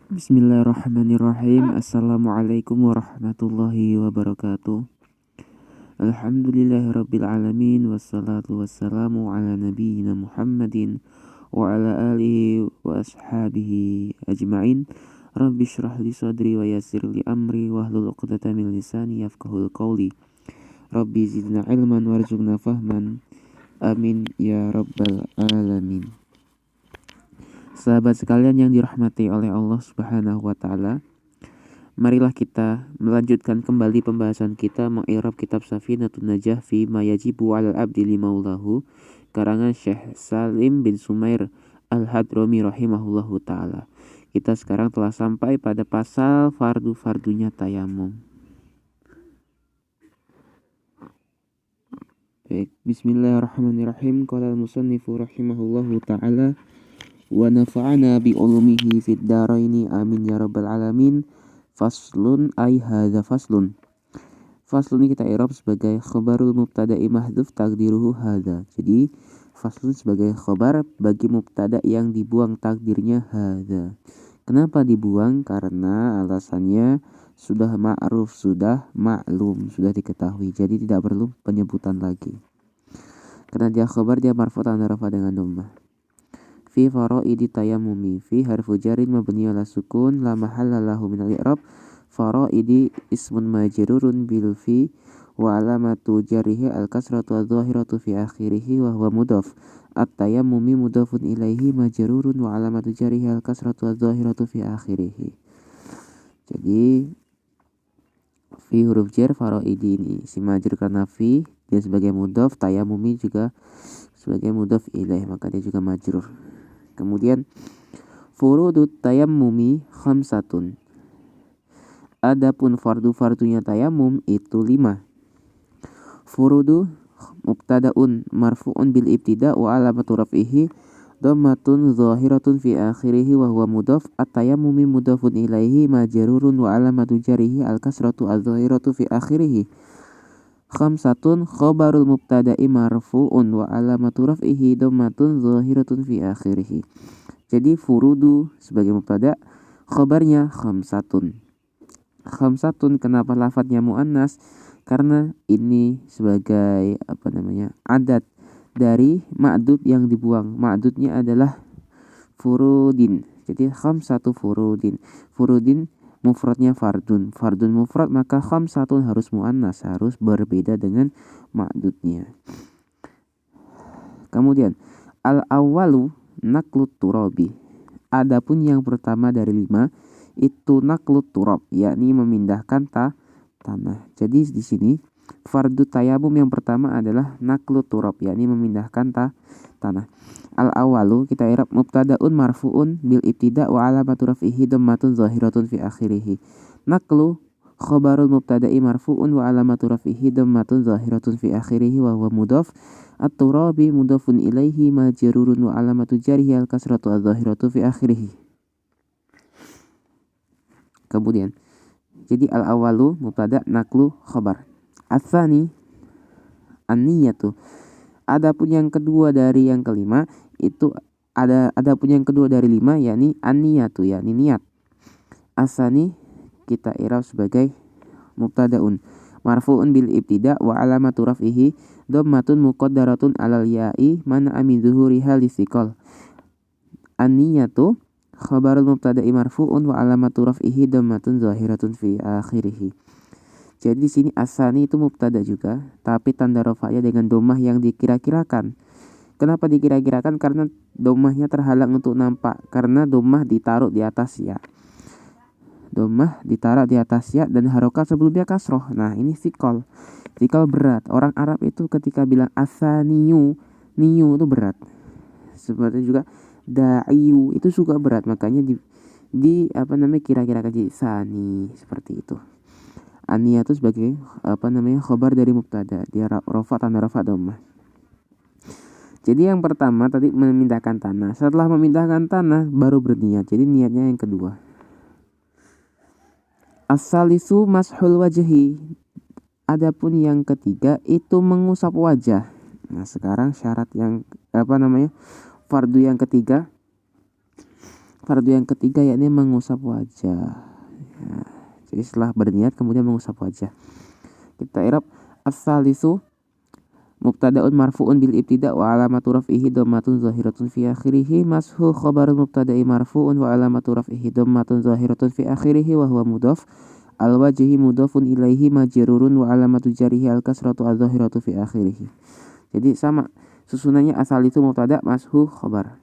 Bismillahirrahmanirrahim. Assalamualaikum warahmatullahi wabarakatuh. Alhamdulillahirabbil alamin wassalatu wassalamu ala nabiyyina Muhammadin wa ala alihi wa ashabihi ajmain. Rabbi shrah li sadri wa yassir li amri wahlul 'uqdatam min lisani yafqahul qawli. Rabbi zidna ilman warzuqna fahman. Amin ya rabbal alamin. Sahabat sekalian yang dirahmati oleh Allah Subhanahu wa taala, marilah kita melanjutkan kembali pembahasan kita mengi'rab kitab Safinatun Najah fi ma yajibu 'alal abdi limaulahu, karangan Syekh Salim bin Sumair Al-Hadrami rahimahullahu taala. Kita sekarang telah sampai pada pasal fardu-fardunya tayamum. Baik, bismillahirrahmanirrahim. Qala al-musannifu rahimahullahu taala wa nafa'ana bi ulumihi fid daraini amin ya rabbal alamin. Faslun ay hadza faslun. Faslun ini kita i'rab sebagai khabarul mubtada'i mahdhuf takdiruhu hadza. Jadi faslun sebagai khabar bagi mubtada yang dibuang takdirnya hadza. Kenapa dibuang? Karena alasannya sudah ma'ruf, sudah maklum, sudah diketahui. Jadi tidak perlu penyebutan lagi. Karena dia khabar, dia marfu' tanda rafa dengan dhammah. Fi faraidi tayammumi fi harfu jarin mabni ala sukun la mahalla lahu min al-i'rab. Faraidi ismun majrurun bil fi wa alamatu jarrihi al-kasratu adh-dhahiratu fi akhirih wa huwa mudhaf. At-tayammumi mudhafun ilaihi majrurun wa alamatu jarrihi al-kasratu adh-dhahiratu fi akhirih. Jadi fi huruf jar faraidi ini si majrur karena fi dia sebagai mudhaf, tayammumi juga sebagai mudhaf ilaih, maka dia juga majrur. Kemudian furudut tayammumi khamsatun. Adapun fardu-fardunya tayamum itu 5. Furudu mubtadaun marfu'un bil ibtida wa alamatu raf'ihi dhammatun zahiratun fi akhirih wa huwa mudhaf. At-tayammumi mudhafun ilaihi majrurun wa alamatu jarrihi al-kasratu adh-dhahiratu fi akhirih. Khamsatun khabarul mubtada'i marfu'un wa alamatu raf'ihi dhammatun zahiratun fi akhirih. Jadi furudu sebagai mubtada, khabarnya khamsatun. Khamsatun kenapa lafadznya muannas? Karena ini sebagai adat dari ma'dud yang dibuang. Ma'dudnya adalah furudin. Jadi khamsatu furudin. Furudin mufradnya fardun. Fardun mufrad, maka khamsatun harus muannas, harus berbeda dengan ma'dudnya. Kemudian al-awwalu naklut turabi. Adapun yang pertama dari 5 itu naklut turab, yakni memindahkan tanah. Jadi di sini fardu tayamum yang pertama adalah naklut turab, yakni memindahkan tanah. Al-awwalu kita i'rab mubtadaun marfu'un bil ibtida wa alamatu raf'ihi dhammatun zahiratun fi akhirih. Naklu khabarul mubtada'i marfu'un wa alamatu raf'ihi dhammatun zahiratun fi akhirih wa huwa mudhaf. At-turabi mudhafun ilaihi majrurun wa alamatu jarrihi al-kasratu adh-dhahiratu fi akhirih. Kemudian jadi al-awwalu mubtada, naklu khabar. Ats-tsani an-niyatu. Adapun yang kedua dari yang kelima itu adapun yang kedua dari 5 yakni an-niyatu, yakni niat. Ats-tsani kita i'rab sebagai mubtadaun marfu'un bil ibtida wa alamatu raf'ihi dhammatun muqaddaratun 'alal ya'i man'a min zuhuriha listiqal. An-niyatu khabarul mubtada'i marfu'un wa alamatu raf'ihi dhammatun zahiratun fi akhirih. Jadi di sini asani itu mubtada juga, tapi tanda rafa'nya dengan dhammah yang dikira-kirakan. Kenapa dikira-kirakan? Karena dhammahnya terhalang untuk nampak, karena dhammah ditaruh di atas ya. Dhammah ditaruh di atas ya dan harokat sebelumnya kasroh. Nah, ini sikol. Sikol berat. Orang Arab itu ketika bilang asaniyu, niyu itu berat. Seperti juga da'iyu itu suka berat, makanya kira-kirakan jadi sani seperti itu. Ania itu sebagai khabar dari mubtada, dia rafa tanda rafa dhammah. Jadi yang pertama tadi memindahkan tanah. Setelah memindahkan tanah baru berniat. Jadi niatnya yang kedua. As-salisu mashul wajhi. Adapun yang ketiga itu mengusap wajah. Nah, sekarang syarat yang fardu yang ketiga. Fardu yang ketiga yakni mengusap wajah. Jadi setelah berniat kemudian mengusap wajah. Kita i'rab as-salisu mubtada'un marfu'un bil ibtida' wa alamatu raf'ihi dhammatun zahiratun fi akhirih mashu khabarul mubtada'i marfu'un wa alamatu raf'ihi dhammatun zahiratun fi akhirih wa huwa mudhaf al wajhi mudhafun ilaihi majrurun wa alamatu jarihi al kasratu adh-dhahiratu fi akhirih. Jadi sama susunannya asal itu mubtada' mashu khabar.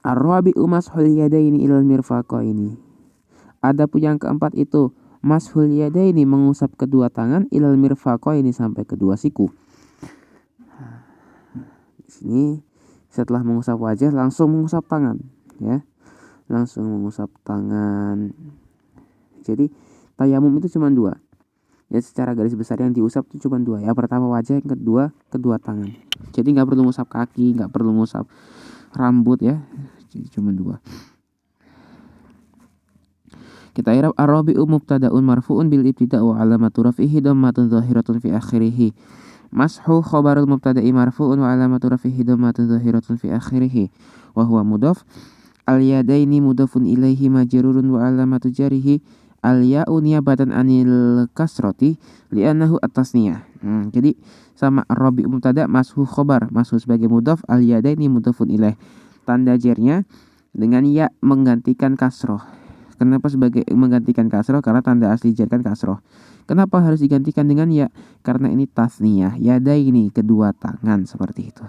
Ar-rabi'u mashul yadaini ilal mirfaqaini. Adapun yang keempat itu mashul yadaini mengusap kedua tangan ilal mirfaqaini sampai kedua siku. Di sini setelah mengusap wajah langsung mengusap tangan, ya. Langsung mengusap tangan. Jadi tayamum itu cuma dua. Ya secara garis besar yang diusap itu cuma dua. Yang pertama wajah, yang kedua kedua tangan. Jadi nggak perlu ngusap kaki, nggak perlu ngusap rambut ya. Jadi cuma dua. Kita i'rab ar-rabi'u mubtada'un marfu'un bil ibtida' wa alamatu raf'ihi dhammatun zahiratun fi akhirih. Mashu khabarul mubtada'i marfu'un wa alamatu raf'ihi dhammatun zahiratun fi akhirih. Wa huwa mudhaf. Al-yadaini mudhafun ilaihi majrurun wa alamatu jarihi al-ya'u niyabatan anil kasrati li'annahu at-tasniyah. Jadi sama ar-rabi'u mubtada' mashu khabar, mashu sebagai mudhaf, al-yadaini mudhafun ilaih. Tanda jarnya dengan ya menggantikan kasroh. Kenapa sebagai menggantikan kasroh? Karena tanda asli jar kan kasroh. Kenapa harus digantikan dengan ya? Karena ini tasniyah. Yadaini kedua tangan seperti itu.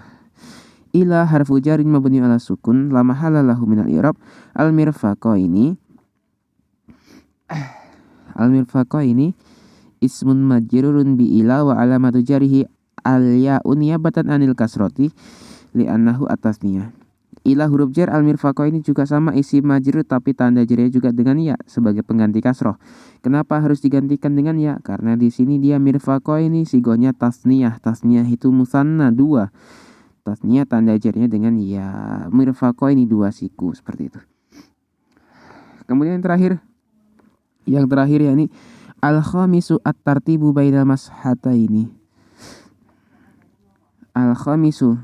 Ila harfu jarin mabni ala sukun la mahala lahu minal i'rab al mirfaqaini. Al mirfaqaini ismun majrurun bi ila wa alamatu jarihi al ya'u niyabatan anil kasrati li'annahu at-tasniyah. Ila huruf jar al mirfaqaini juga sama isim majrur tapi tanda jarnya juga dengan ya sebagai pengganti kasroh. Kenapa harus digantikan dengan ya? Karena di sini dia mirfaqaini sigonya tasniyah. Tasniyah itu musanna dua. Tasniyah tanda jarnya dengan ya. Mirfaqaini dua siku seperti itu. Kemudian yang terakhir yakni al-khamisu at-tartibu bainal mashataini. Al-khamisu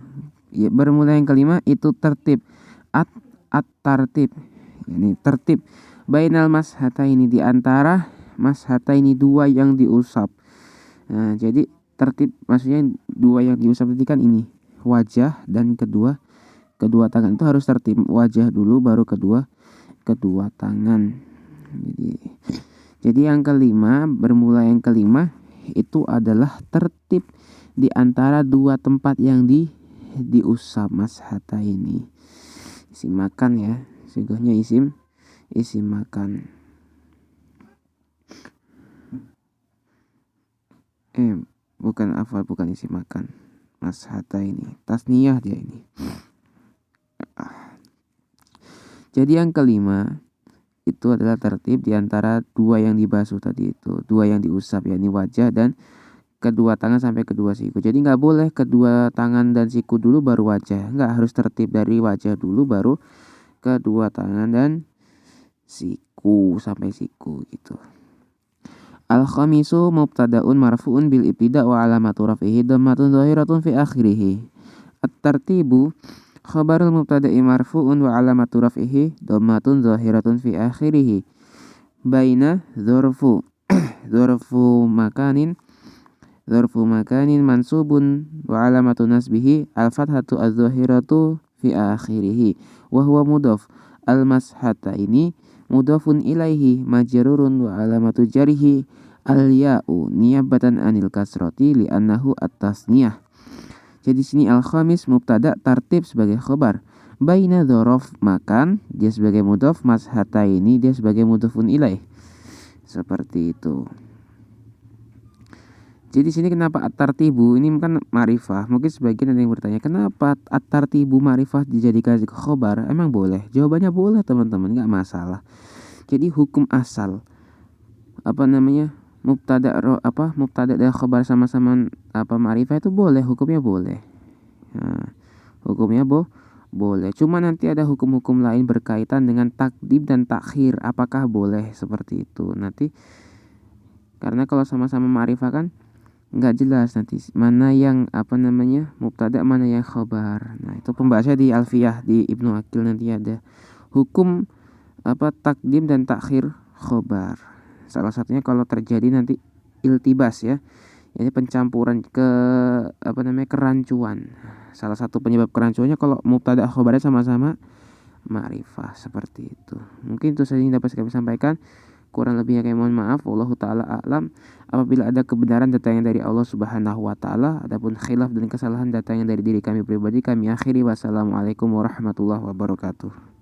ya, bermula yang kelima itu tertib at-tartib. Ini tertib bainal mashataini di antara mashataini dua yang diusap. Nah, jadi tertib maksudnya dua yang diusap tadi kan ini wajah dan kedua tangan itu harus tertib. Wajah dulu baru kedua tangan. Jadi yang kelima, bermula yang kelima itu adalah tertib di antara dua tempat yang diusap mashata ini. Isim makan ya, sigahnya isim makan. Bukan isim makan. Mashata ini tasniyah dia ini. Jadi yang kelima itu adalah tertib di antara dua yang dibasuh tadi itu, dua yang diusap yakni wajah dan kedua tangan sampai kedua siku. Jadi nggak boleh kedua tangan dan siku dulu baru wajah. Nggak, harus tertib dari wajah dulu baru kedua tangan dan siku sampai siku gitu. Al-khamisu mubtada'un marfu'un bil ibtida' wa alamatu raf'ihi dhammatun zahiratun fi akhirih. At-tartibu khabarul mubtada'i marfu'un wa alamatu raf'ihi dhammatun zahiratun fi akhirih. Baina dzarfu makanin mansubun wa alamatu nasbihi al-fathatu az-zahiratu fi akhirih wa huwa mudhaf. Al-mashata ini mudhafun ilaihi majrurun wa alamatu jarihi al-ya'u niyabatan anil kasrati li'annahu at-tasniyah. Jadi sini al-khamis mubtada tartib sebagai khabar. Baina dzaraf makan dia sebagai mudhaf, mashata ini dia sebagai mudhafun ilaih. Seperti itu. Jadi sini kenapa at-tartibu ini kan ma'rifah. Mungkin sebagian ada yang bertanya, kenapa at-tartibu ma'rifah dijadikan khabar? Emang boleh? Jawabannya boleh teman-teman, enggak masalah. Jadi hukum asal mubtada dan khabar sama-sama ma'rifah itu boleh, hukumnya boleh. Nah, hukumnya boleh. Cuma nanti ada hukum-hukum lain berkaitan dengan takdim dan takhir. Apakah boleh seperti itu? Nanti karena kalau sama-sama ma'rifah kan nggak jelas nanti mana yang mubtada, mana yang khabar. Nah, itu pembahasannya di Alfiyah di Ibnu Aqil nanti ada hukum takdim dan takhir khabar. Salah satunya kalau terjadi nanti iltibas ya. Ini pencampuran kerancuan. Salah satu penyebab kerancuannya kalau mubtada khabarnya sama-sama ma'rifah, seperti itu. Mungkin itu saja yang dapat kami sampaikan. Kurang lebihnya kami mohon maaf. Wallahu taala a'lam. Apabila ada kebenaran datangnya dari Allah Subhanahu wa taala, adapun khilaf dan kesalahan datangnya dari diri kami pribadi, kami akhiri. Wassalamualaikum warahmatullahi wabarakatuh.